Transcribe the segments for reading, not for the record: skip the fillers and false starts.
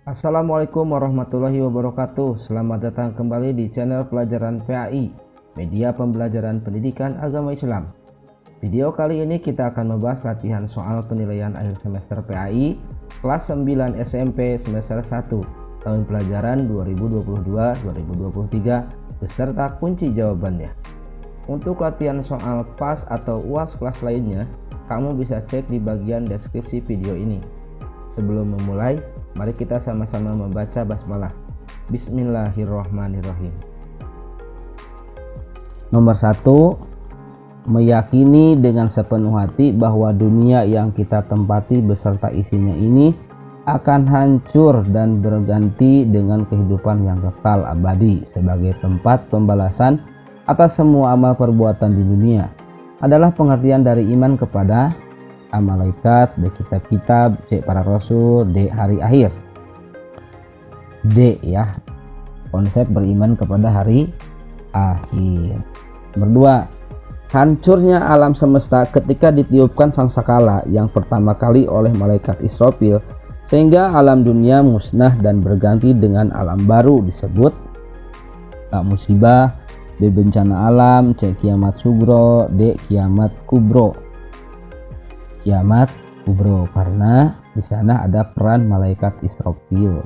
Assalamualaikum warahmatullahi wabarakatuh. Selamat datang kembali di channel pelajaran PAI, media pembelajaran pendidikan agama Islam. Video kali ini kita akan membahas latihan soal penilaian akhir semester PAI kelas 9 SMP semester 1 tahun pelajaran 2022-2023 beserta kunci jawabannya. Untuk latihan soal PAS atau UAS kelas lainnya, kamu bisa cek di bagian deskripsi video ini. Sebelum memulai, mari kita sama-sama membaca basmalah. Bismillahirrahmanirrahim. Nomor 1, meyakini dengan sepenuh hati bahwa dunia yang kita tempati beserta isinya ini akan hancur dan berganti dengan kehidupan yang kekal abadi sebagai tempat pembalasan atas semua amal perbuatan di dunia. Adalah pengertian dari iman kepada A. Malaikat, B. Kitab-kitab, C. Para Rasul, D. Hari akhir. D ya, konsep beriman kepada hari akhir. Nomor 2, hancurnya alam semesta ketika ditiupkan sangkakala yang pertama kali oleh malaikat Israfil sehingga alam dunia musnah dan berganti dengan alam baru disebut A. Musibah, B. Bencana alam, C. Kiamat sugro, D. Kiamat kubro. Kiamat kubro karena di sana ada peran malaikat Israfil.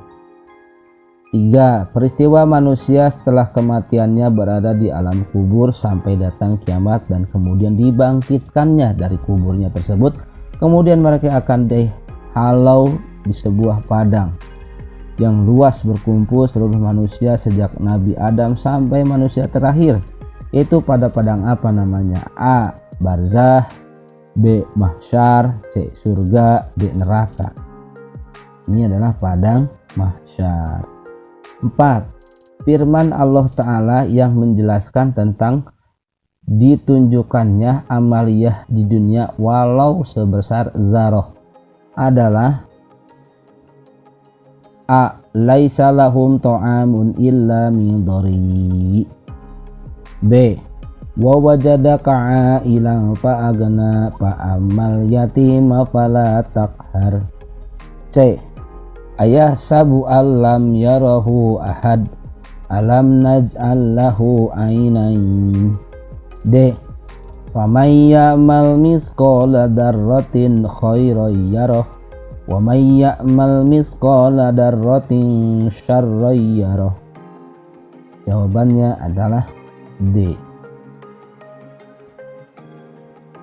3. Peristiwa manusia setelah kematiannya berada di alam kubur sampai datang kiamat dan kemudian dibangkitkannya dari kuburnya tersebut. Kemudian mereka akan dihalau di sebuah padang yang luas berkumpul seluruh manusia sejak Nabi Adam sampai manusia terakhir, yaitu pada padang apa namanya? A. Barzah, B. Mahsyar, C. Surga, D. Neraka. Ini adalah padang mahsyar. 4. Firman Allah Ta'ala yang menjelaskan tentang ditunjukkannya amaliyah di dunia walau sebesar zarah adalah A. Laisa lahum ta'amun illa min dhari, B. Wa wajadaka ailan fa'agna fa'amal yatima fala taqhar, C. Ayah sabu alam yarahu ahad alam naj'al lahu ainain, D. Faman ya'mal misqala darratin khairan yarah wa man ya'mal misqala darratin syarran yarah. Jawabannya adalah D.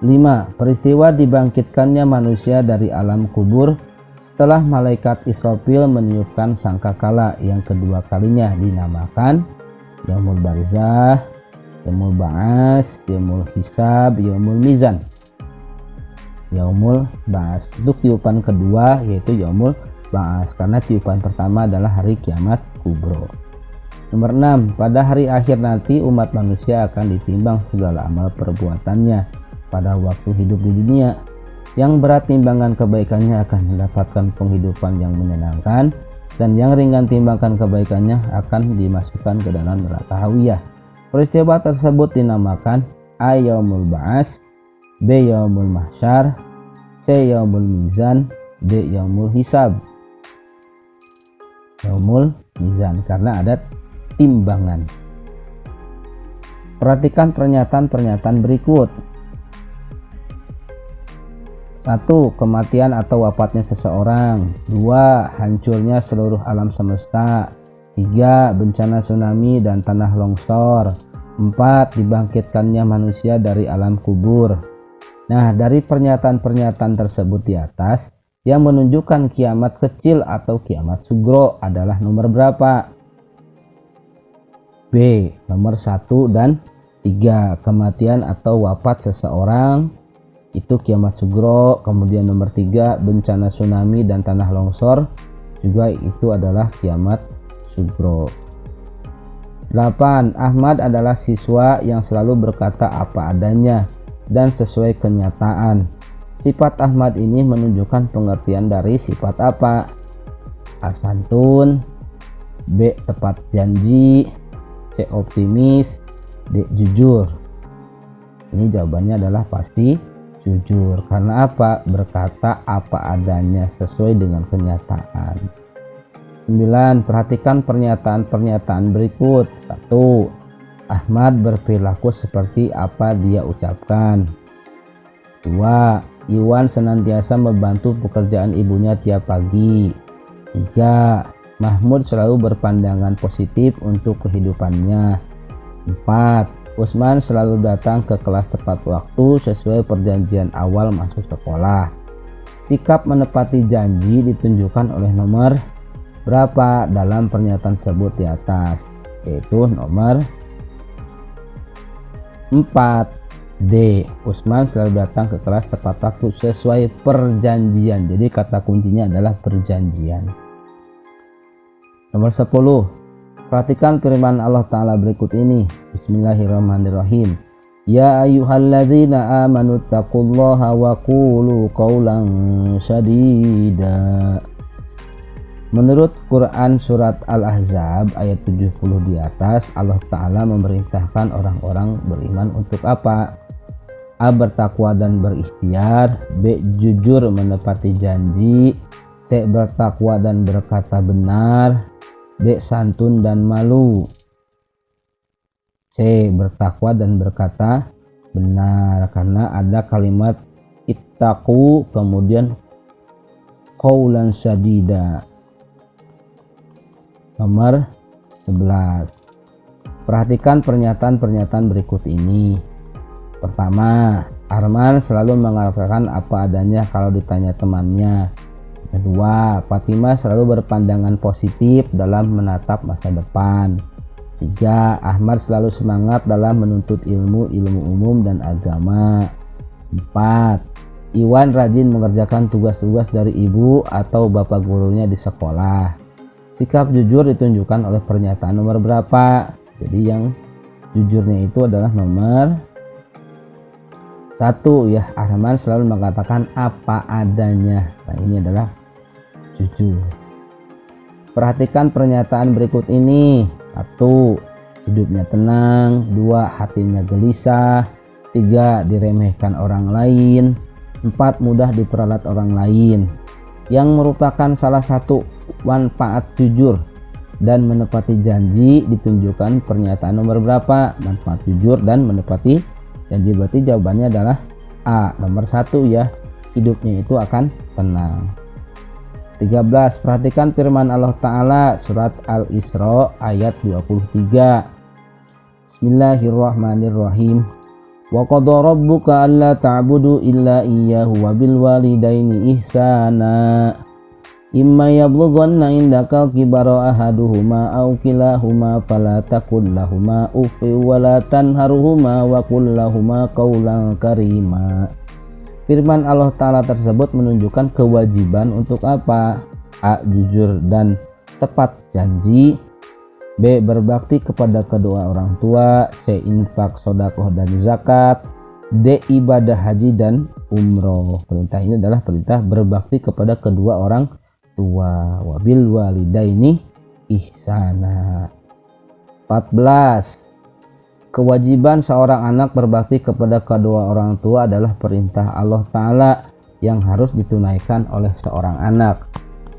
5. Peristiwa dibangkitkannya manusia dari alam kubur setelah malaikat Israfil meniupkan sangkakala yang kedua kalinya dinamakan Yaumul Barzah, Yaumul Ba'as, Yaumul Hisab, Yaumul Mizan. Yaumul Ba'as untuk tiupan kedua yaitu Yaumul Ba'as karena tiupan pertama adalah hari kiamat kubro. Nomor 6, pada hari akhir nanti umat manusia akan ditimbang segala amal perbuatannya pada waktu hidup di dunia. Yang berat timbangan kebaikannya akan mendapatkan penghidupan yang menyenangkan dan yang ringan timbangan kebaikannya akan dimasukkan ke dalam neraka hawiyah. Peristiwa tersebut dinamakan A. Yaumul Ba'as, B. Yaumul Mahsyar, C. Yaumul Mizan, D. Yaumul Hisab. Yaumul Mizan karena ada timbangan. Perhatikan pernyataan-pernyataan berikut. 1. Kematian atau wafatnya seseorang. 2. Hancurnya seluruh alam semesta. 3. Bencana tsunami dan tanah longsor. 4. Dibangkitkannya manusia dari alam kubur. Nah, dari pernyataan-pernyataan tersebut di atas, yang menunjukkan kiamat kecil atau kiamat sugro adalah nomor berapa? B. Nomor 1 dan 3. Kematian atau wafat seseorang itu kiamat sugro. Kemudian nomor 3 bencana tsunami dan tanah longsor juga itu adalah kiamat sugro. 8. Ahmad adalah siswa yang selalu berkata apa adanya dan sesuai kenyataan. Sifat Ahmad ini menunjukkan pengertian dari sifat apa? A. Santun, B. Tepat janji, C. Optimis, D. Jujur. Ini jawabannya adalah pasti jujur. Karena apa? Berkata apa adanya sesuai dengan kenyataan. 9. Perhatikan pernyataan-pernyataan berikut. 1. Ahmad berperilaku seperti apa dia ucapkan. 2. Iwan senantiasa membantu pekerjaan ibunya tiap pagi. 3. Mahmud selalu berpandangan positif untuk kehidupannya. 4. Usman selalu datang ke kelas tepat waktu sesuai perjanjian awal masuk sekolah. Sikap menepati janji ditunjukkan oleh nomor berapa dalam pernyataan tersebut di atas, yaitu nomor 4. D. Usman selalu datang ke kelas tepat waktu sesuai perjanjian. Jadi kata kuncinya adalah perjanjian. Nomor 10. Perhatikan firman Allah Ta'ala berikut ini. Bismillahirrahmanirrahim. Ya ayyuhallazina amanu taqullaha wa qulu qawlan sadida. Menurut Quran surat Al-Ahzab ayat 70 di atas, Allah Ta'ala memerintahkan orang-orang beriman untuk apa? A. Bertakwa dan berikhtiar. B. Jujur menepati janji. C. Bertakwa dan berkata benar. D. Santun dan malu. C. Bertakwa dan berkata benar, karena ada kalimat ittaqu kemudian qaulan sadida. Nomor 11. Perhatikan pernyataan-pernyataan berikut ini. Pertama, Arman selalu mengatakan apa adanya kalau ditanya temannya. Kedua, Fatimah selalu berpandangan positif dalam menatap masa depan. 3. Ahmad selalu semangat dalam menuntut ilmu umum dan agama. 4. Iwan rajin mengerjakan tugas-tugas dari ibu atau bapak gurunya di sekolah. Sikap jujur ditunjukkan oleh pernyataan nomor berapa? Jadi yang jujurnya itu adalah nomor 1 ya. Arman selalu mengatakan apa adanya. Nah, ini adalah jujur. Perhatikan pernyataan berikut ini. 1. Hidupnya tenang. 2. Hatinya gelisah. 3. Diremehkan orang lain. 4. Mudah diperalat orang lain. Yang merupakan salah satu manfaat jujur dan menepati janji ditunjukkan pernyataan nomor berapa? Manfaat jujur dan menepati janji, berarti jawabannya adalah A, nomor 1 ya. Hidupnya itu akan tenang. 13. Perhatikan firman Allah Ta'ala surat Al-Isra ayat 23. Bismillahirrahmanirrahim. Wa qadha rabbuka alla ta'budu illa iyyahu wa bil walidaini ihsana. Imma yablughanna indaka kibara ahaduhuma aw kilahuma fala taqul lahumā uffi wa la tanharhumā wa qul lahumā qawlan karīmā. Firman Allah Ta'ala tersebut menunjukkan kewajiban untuk apa? A. Jujur dan tepat janji. B. Berbakti kepada kedua orang tua. C. Infak, sedekah dan zakat. D. Ibadah haji dan umroh. Perintah ini adalah perintah berbakti kepada kedua orang tua. Wabil walidaini ihsana. 14. Kewajiban seorang anak berbakti kepada kedua orang tua adalah perintah Allah Ta'ala yang harus ditunaikan oleh seorang anak.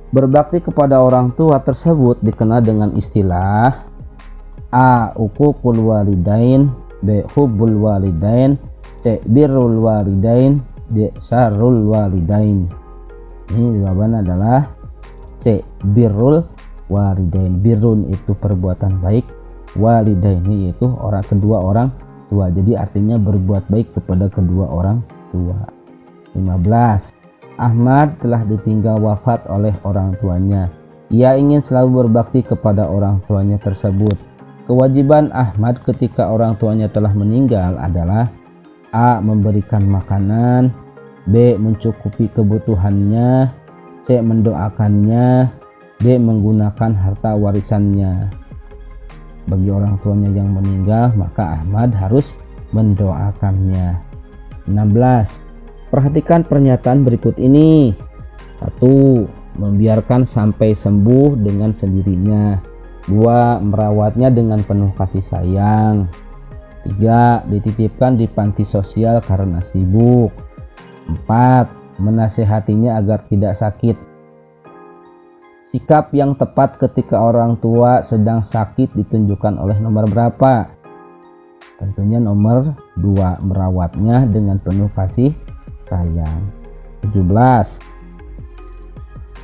Berbakti kepada orang tua tersebut dikenal dengan istilah A. Uququl walidain. B. Hubbul walidain. C. Birrul walidain. D. Syarrul walidain. Ini jawabannya adalah C. Birrul walidain. Birrun itu perbuatan baik, walidaini itu kedua orang tua. Jadi artinya berbuat baik kepada kedua orang tua. 15. Ahmad telah ditinggal wafat oleh orang tuanya. Ia ingin selalu berbakti kepada orang tuanya tersebut. Kewajiban Ahmad ketika orang tuanya telah meninggal adalah A. Memberikan makanan. B. Mencukupi kebutuhannya. C. Mendoakannya. D. Menggunakan harta warisannya. Bagi orang tuanya yang meninggal, maka Ahmad harus mendoakannya. 16. Perhatikan pernyataan berikut ini. 1. Membiarkan sampai sembuh dengan sendirinya. 2. Merawatnya dengan penuh kasih sayang. 3. Dititipkan di panti sosial karena sibuk. 4. Menasehatinya agar tidak sakit. Sikap yang tepat ketika orang tua sedang sakit ditunjukkan oleh nomor berapa? Tentunya nomor 2, merawatnya dengan penuh kasih sayang. 17.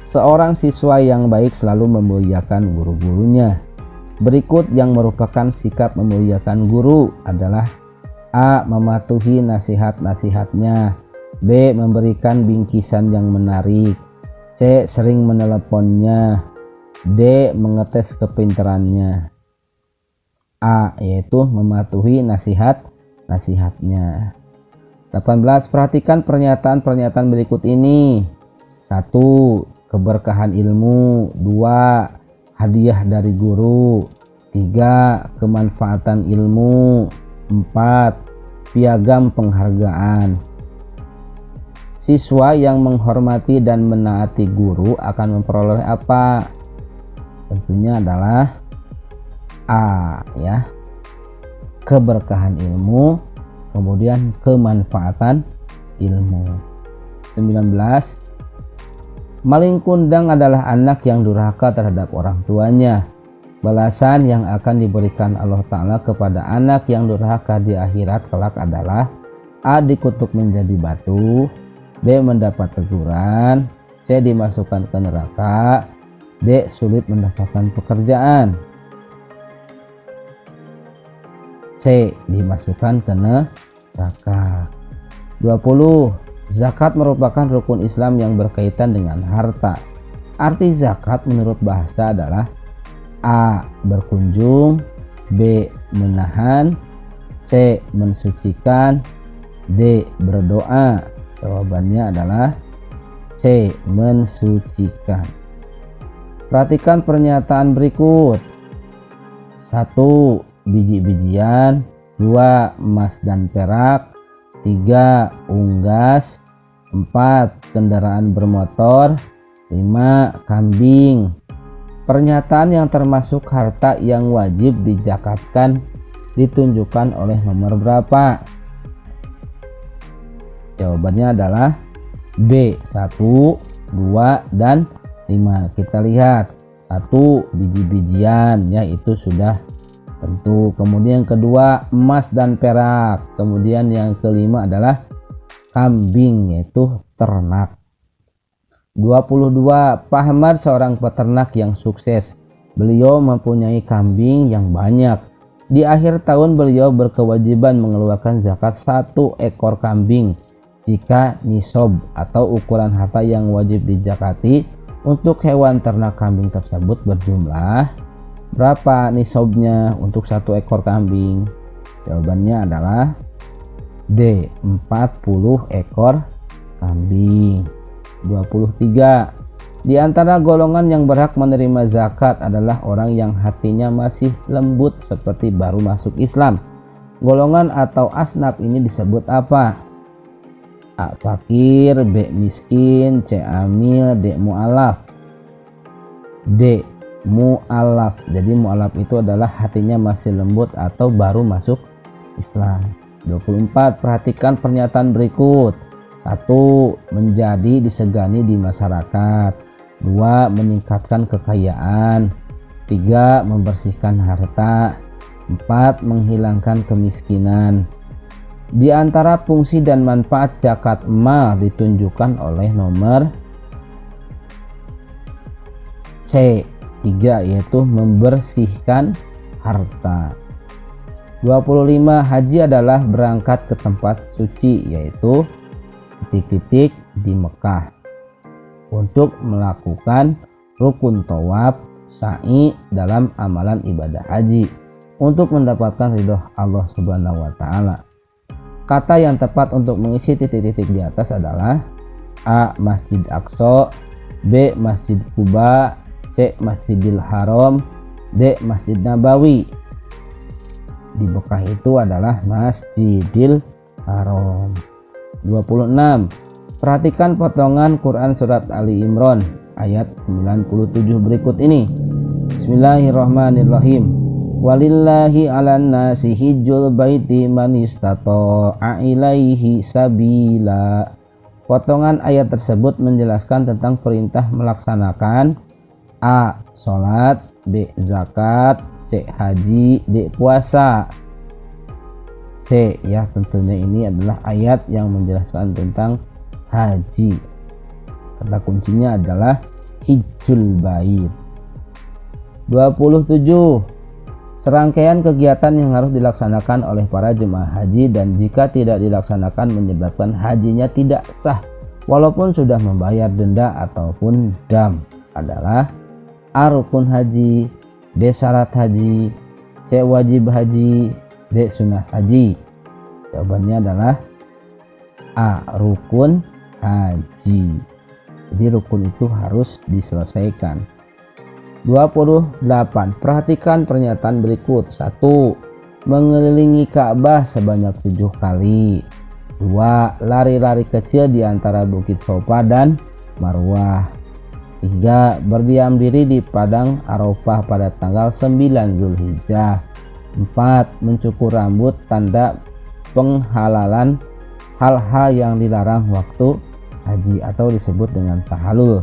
Seorang siswa yang baik selalu memuliakan guru-gurunya. Berikut yang merupakan sikap memuliakan guru adalah: A. Mematuhi nasihat-nasihatnya. B. Memberikan bingkisan yang menarik. C. Sering meneleponnya. D. Mengetes kepintarannya. A. Yaitu mematuhi nasihatnya. 18. Perhatikan pernyataan-pernyataan berikut ini. 1. Keberkahan ilmu. 2. Hadiah dari guru. 3. Kemanfaatan ilmu. 4. Piagam penghargaan. Siswa yang menghormati dan menaati guru akan memperoleh apa? Tentunya adalah A, ya. Keberkahan ilmu, kemudian kemanfaatan ilmu. 19. Maling kundang adalah anak yang durhaka terhadap orang tuanya. Balasan yang akan diberikan Allah Ta'ala kepada anak yang durhaka di akhirat kelak adalah: A. Dikutuk menjadi batu. B. Mendapat teguran. C. Dimasukkan ke neraka. D. Sulit mendapatkan pekerjaan. C. Dimasukkan ke neraka. 20. Zakat merupakan rukun Islam yang berkaitan dengan harta. Arti zakat menurut bahasa adalah: A. Berkunjung. B. Menahan. C. Mensucikan. D. Berdoa. Jawabannya adalah C. Mensucikan. Perhatikan pernyataan berikut. 1. Biji-bijian. 2. Emas dan perak. 3. Unggas. 4. Kendaraan bermotor. 5. Kambing. Pernyataan yang termasuk harta yang wajib dizakatkan ditunjukkan oleh nomor berapa? Jawabannya adalah B. 1, 2, dan 5. Kita lihat. 1. Biji-bijian, ya, itu sudah tentu. Kemudian yang kedua emas dan perak. Kemudian yang kelima adalah kambing, yaitu ternak. 22. Pak Ahmad seorang peternak yang sukses. Beliau mempunyai kambing yang banyak. Di akhir tahun beliau berkewajiban mengeluarkan zakat 1 ekor kambing jika nisab atau ukuran harta yang wajib dizakati untuk hewan ternak kambing tersebut berjumlah berapa nisabnya untuk 1 ekor kambing? Jawabannya adalah D. 40 ekor kambing. 23. Di antara golongan yang berhak menerima zakat adalah orang yang hatinya masih lembut seperti baru masuk Islam. Golongan atau asnaf ini disebut apa? A. Fakir. B. Miskin. C. Amil. D. Mu'alaf. D. Mu'alaf. Jadi mu'alaf itu adalah hatinya masih lembut atau baru masuk Islam. 24. Perhatikan pernyataan berikut. 1. Menjadi disegani di masyarakat. 2. Meningkatkan kekayaan. 3. Membersihkan harta. 4. Menghilangkan kemiskinan. Di antara fungsi dan manfaat zakat mal ditunjukkan oleh nomor C. 3, yaitu membersihkan harta. 25. Haji adalah berangkat ke tempat suci, yaitu titik-titik di Mekah, untuk melakukan rukun tawaf, sa'i dalam amalan ibadah haji untuk mendapatkan ridho Allah Subhanahu wa Ta'ala. Kata yang tepat untuk mengisi titik-titik di atas adalah A. Masjid Aqsa. B. Masjid Quba. C. Masjidil Haram. D. Masjid Nabawi. Di Mekah itu adalah Masjidil Haram. 26. Perhatikan potongan Quran surat Ali Imran ayat 97 berikut ini. Bismillahirrahmanirrahim. Walillahi 'alan nasi hijjul baiti man istata'a ilaihi sabila. Potongan ayat tersebut menjelaskan tentang perintah melaksanakan A. Sholat, B. Zakat, C. Haji, D. Puasa. C, ya tentunya ini adalah ayat yang menjelaskan tentang haji. Kata kuncinya adalah hijjul bait. 27. Serangkaian kegiatan yang harus dilaksanakan oleh para jemaah haji dan jika tidak dilaksanakan menyebabkan hajinya tidak sah walaupun sudah membayar denda ataupun dam adalah A. Rukun haji, B. Syarat haji, C. Wajib haji, D. Sunnah haji. Jawabannya adalah A. Rukun haji. Jadi rukun itu harus diselesaikan. 28. Perhatikan pernyataan berikut. 1. Mengelilingi Ka'bah sebanyak 7 kali. 2. Lari-lari kecil di antara Bukit Sofa dan Marwah. 3. Berdiam diri di Padang Arafah pada tanggal 9 Zulhijjah. 4. Mencukur rambut tanda penghalalan hal-hal yang dilarang waktu haji atau disebut dengan tahallul.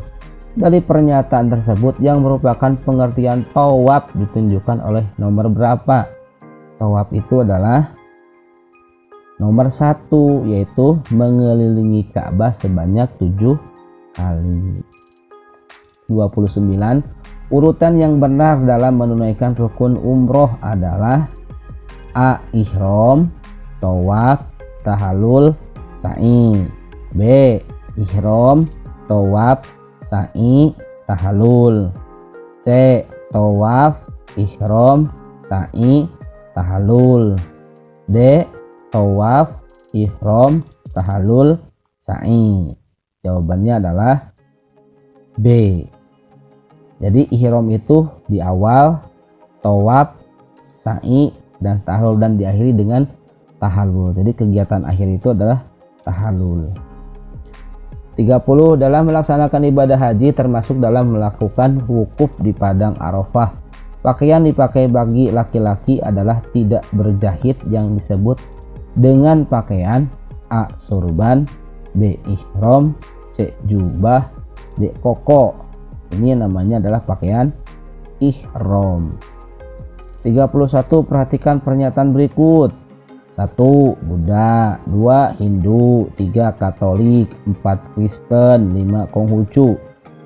Dari pernyataan tersebut yang merupakan pengertian tawaf ditunjukkan oleh nomor berapa? Tawaf itu adalah nomor 1, yaitu mengelilingi Ka'bah sebanyak 7 kali. 29. Urutan yang benar dalam menunaikan rukun umroh adalah A. Ihram, tawaf, tahallul, sa'i. B. Ihram, tawaf, sa'i, tahallul. C. Tawaf, ihram, sa'i, tahallul. D. Tawaf, ihram, tahallul, sa'i. Jawabannya adalah B. Jadi ihram itu di awal, tawaf, sa'i, dan tahallul, dan diakhiri dengan tahallul. Jadi kegiatan akhir itu adalah tahallul. 30. Dalam melaksanakan ibadah haji termasuk dalam melakukan wukuf di Padang Arafah. Pakaian dipakai bagi laki-laki adalah tidak berjahit yang disebut dengan pakaian A. Surban, B. Ihram, C. Jubah, D. Koko. Ini namanya adalah pakaian ihram. 31. Perhatikan pernyataan berikut. 1. Buddha, 2. Hindu, 3. Katolik, 4. Kristen, 5. Konghucu.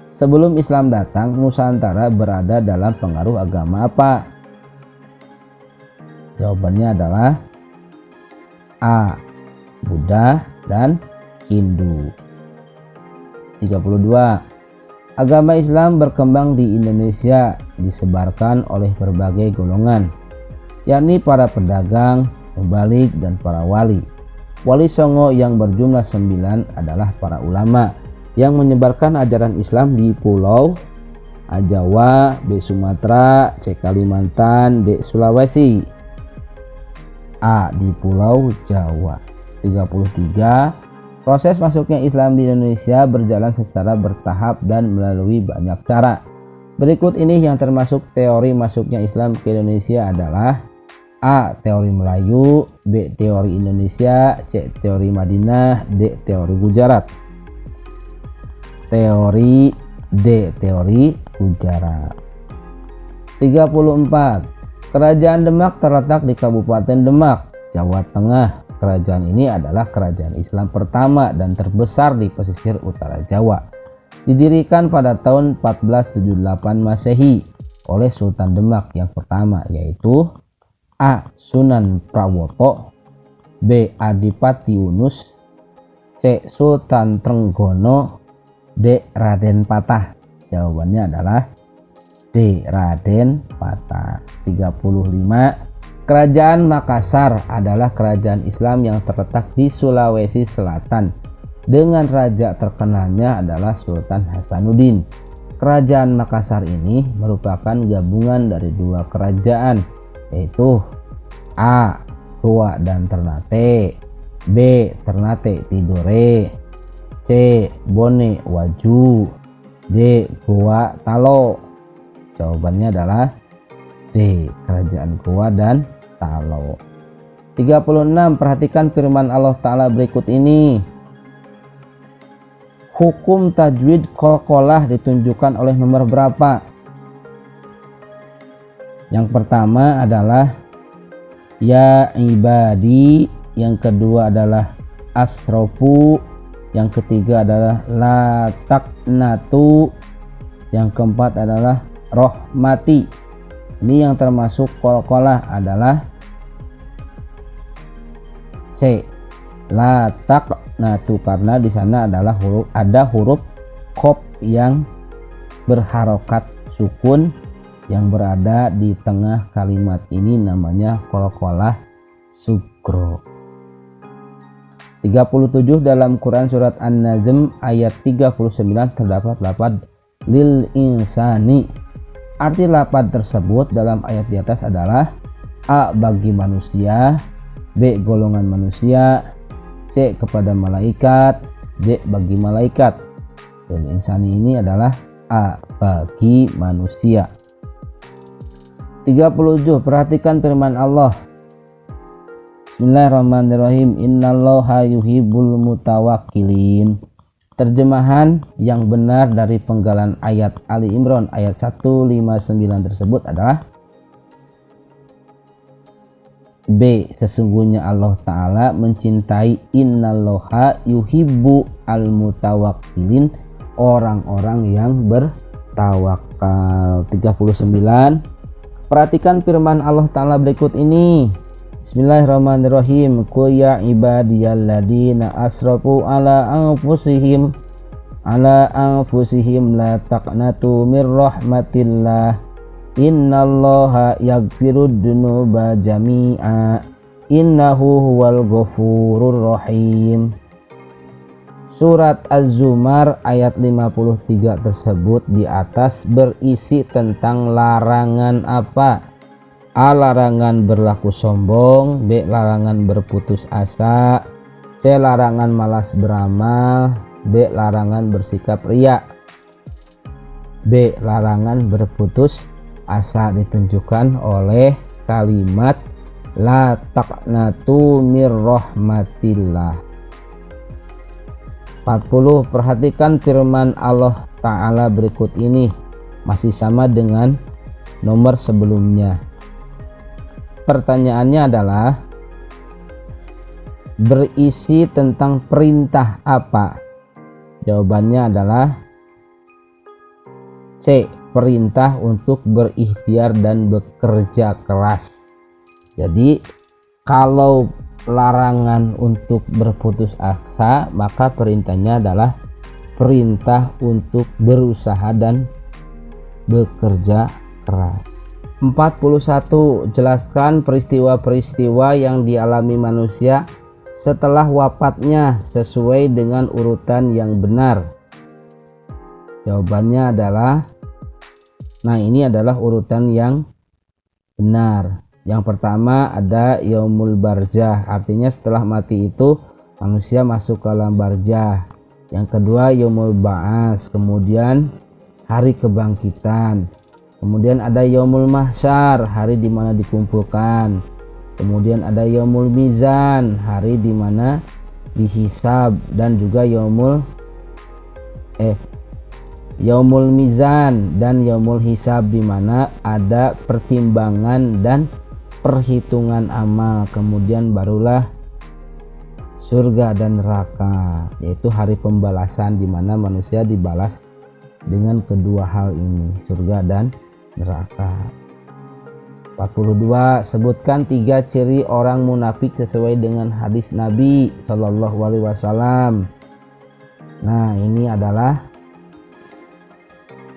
Sebelum Islam datang, Nusantara berada dalam pengaruh agama apa? Jawabannya adalah A. Buddha dan Hindu. 32. Agama Islam berkembang di Indonesia disebarkan oleh berbagai golongan, yakni para pedagang, pembalik, dan para wali. Wali Songo yang berjumlah 9 adalah para ulama yang menyebarkan ajaran Islam di Pulau A. Jawa, B. Sumatera, C. Kalimantan, D. Sulawesi. A. Di Pulau Jawa. 33. Proses masuknya Islam di Indonesia berjalan secara bertahap dan melalui banyak cara. Berikut ini yang termasuk teori masuknya Islam ke Indonesia adalah A. Teori Melayu, B. Teori Indonesia, C. Teori Madinah, D. Teori Gujarat. Teori D. Teori Gujarat. 34. Kerajaan Demak terletak di Kabupaten Demak, Jawa Tengah. Kerajaan ini adalah kerajaan Islam pertama dan terbesar di pesisir utara Jawa. Didirikan pada tahun 1478 Masehi oleh Sultan Demak yang pertama, yaitu A. Sunan Prawoto, B. Adipati Yunus, C. Sultan Trenggono, D. Raden Patah. Jawabannya adalah D. Raden Patah. 35. Kerajaan Makassar adalah kerajaan Islam yang terletak di Sulawesi Selatan dengan raja terkenalnya adalah Sultan Hasanuddin. Kerajaan Makassar ini merupakan gabungan dari dua kerajaan, yaitu A. Goa dan Ternate, B. Ternate Tidore, C. Bone Waju, D. Goa Talo. Jawabannya adalah D. Kerajaan Goa dan Talo. 36. Perhatikan firman Allah Ta'ala berikut ini. Hukum tajwid qalqalah ditunjukkan oleh nomor berapa? Yang pertama adalah ya ibadi, yang kedua adalah asrofu, yang ketiga adalah la taqnatu, yang keempat adalah rohmati. Ini yang termasuk qalqalah adalah C, la taqnatu, karena di sana adalah huruf qaf yang berharokat sukun yang berada di tengah kalimat ini, namanya qalqalah sukro. 37 dalam Quran surat An-Najm ayat 39 terdapat lafaz lil insani. Arti lafaz tersebut dalam ayat di atas adalah A bagi manusia, B golongan manusia, C kepada malaikat, D bagi malaikat. Lil insani ini adalah A bagi manusia. 37, perhatikan firman Allah. Bismillahirrahmanirrahim. Innallaha yuhibbul mutawakkilin. Terjemahan yang benar dari penggalan ayat Ali Imran ayat 159 tersebut adalah B. Sesungguhnya Allah Ta'ala mencintai innallaha yuhibbu al mutawakkilin, orang-orang yang bertawakal. 39. Perhatikan firman Allah Ta'ala berikut ini. Bismillahirrahmanirrahim. Qul ya ibadiyalladzina asrafu ala anfusihim la taqnatu mir rahmatillah. Innallaha yaghfirud dzunuba jami'a. Innahu huwal ghafurur rahim. Surat Az-Zumar ayat 53 tersebut di atas berisi tentang larangan apa? A. Larangan berlaku sombong, B. Larangan berputus asa, C. Larangan malas beramal, D. Larangan bersikap riya. B. Larangan berputus asa ditunjukkan oleh kalimat la taqnatu mir rahmatillah. 40. Perhatikan firman Allah Ta'ala berikut ini, masih sama dengan nomor sebelumnya. Pertanyaannya adalah berisi tentang perintah apa? Jawabannya adalah C. Perintah untuk berikhtiar dan bekerja keras. Jadi kalau larangan untuk berputus asa, maka perintahnya adalah perintah untuk berusaha dan bekerja keras. 41. Jelaskan peristiwa-peristiwa yang dialami manusia setelah wafatnya sesuai dengan urutan yang benar. Jawabannya adalah, nah ini adalah urutan yang benar. Yang pertama ada yaumul barzah, artinya setelah mati itu manusia masuk ke alam barzah. Yang kedua yaumul ba'as, kemudian hari kebangkitan. Kemudian ada yaumul mahsyar, hari di mana dikumpulkan. Kemudian ada yaumul mizan, hari di mana dihisab, dan juga yaumul mizan dan yaumul hisab, di mana ada pertimbangan dan perhitungan amal. Kemudian barulah surga dan neraka, yaitu hari pembalasan di mana manusia dibalas dengan kedua hal ini, surga dan neraka. 42. Sebutkan 3 ciri orang munafik sesuai dengan hadis Nabi Shallallahu Alaihi Wasallam. Nah, ini adalah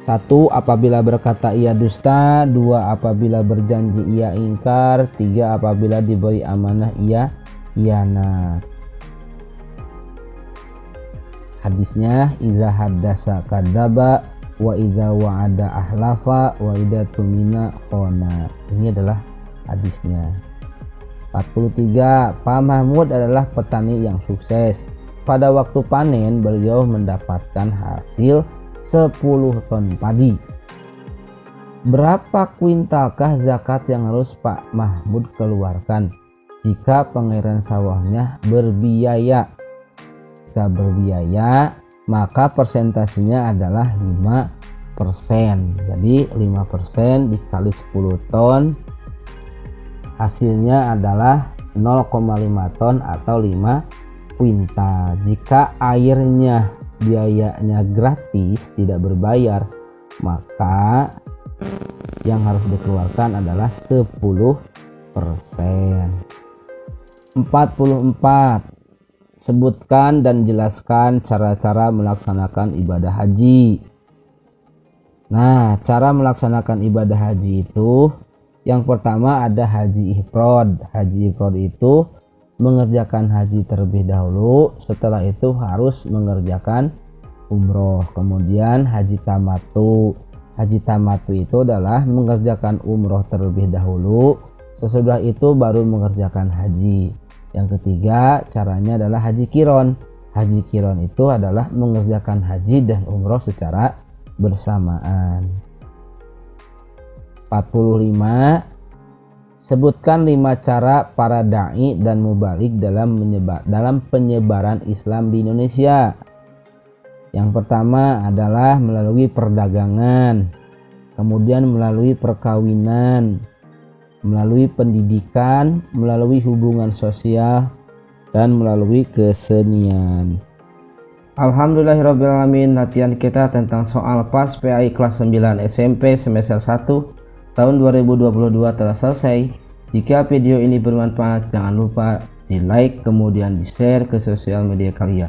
1. Apabila berkata ia dusta. 2. Apabila berjanji ia ingkar. 3. Apabila diberi amanah ia khianat. Hadisnya iza haddasa kadzaba wa iza wa'ada ahlafa wa idza tumina khana. Ini adalah hadisnya. 43. Pak Mahmud adalah petani yang sukses. Pada waktu panen beliau mendapatkan hasil 10 ton padi. Berapa kuintalkah zakat yang harus Pak Mahmud keluarkan jika pengairan sawahnya berbiaya? Jika berbiaya, maka persentasenya adalah 5 Jadi 5% dikali 10 ton hasilnya adalah 0,5 ton atau 5 kuintal. Jika airnya biayanya gratis, tidak berbayar, maka yang harus dikeluarkan adalah 10%. 44. Sebutkan dan jelaskan cara-cara melaksanakan ibadah haji. Nah, cara melaksanakan ibadah haji itu yang pertama ada haji ifrad. Haji ifrad itu mengerjakan haji terlebih dahulu, setelah itu harus mengerjakan umroh. Kemudian haji tamatu. Haji tamatu itu adalah mengerjakan umroh terlebih dahulu, sesudah itu baru mengerjakan haji. Yang ketiga caranya adalah haji kiron. Haji kiron itu adalah mengerjakan haji dan umroh secara bersamaan. 45. Sebutkan 5 cara para da'i dan mubalik dalam penyebaran Islam di Indonesia. Yang pertama adalah melalui perdagangan, kemudian melalui perkawinan, melalui pendidikan, melalui hubungan sosial, dan melalui kesenian. Alhamdulillahirrabbilalamin, latihan kita tentang soal PAS PAI kelas 9 SMP semester 1 tahun 2022 telah selesai. Jika video ini bermanfaat, jangan lupa di like kemudian di share ke sosial media kalian.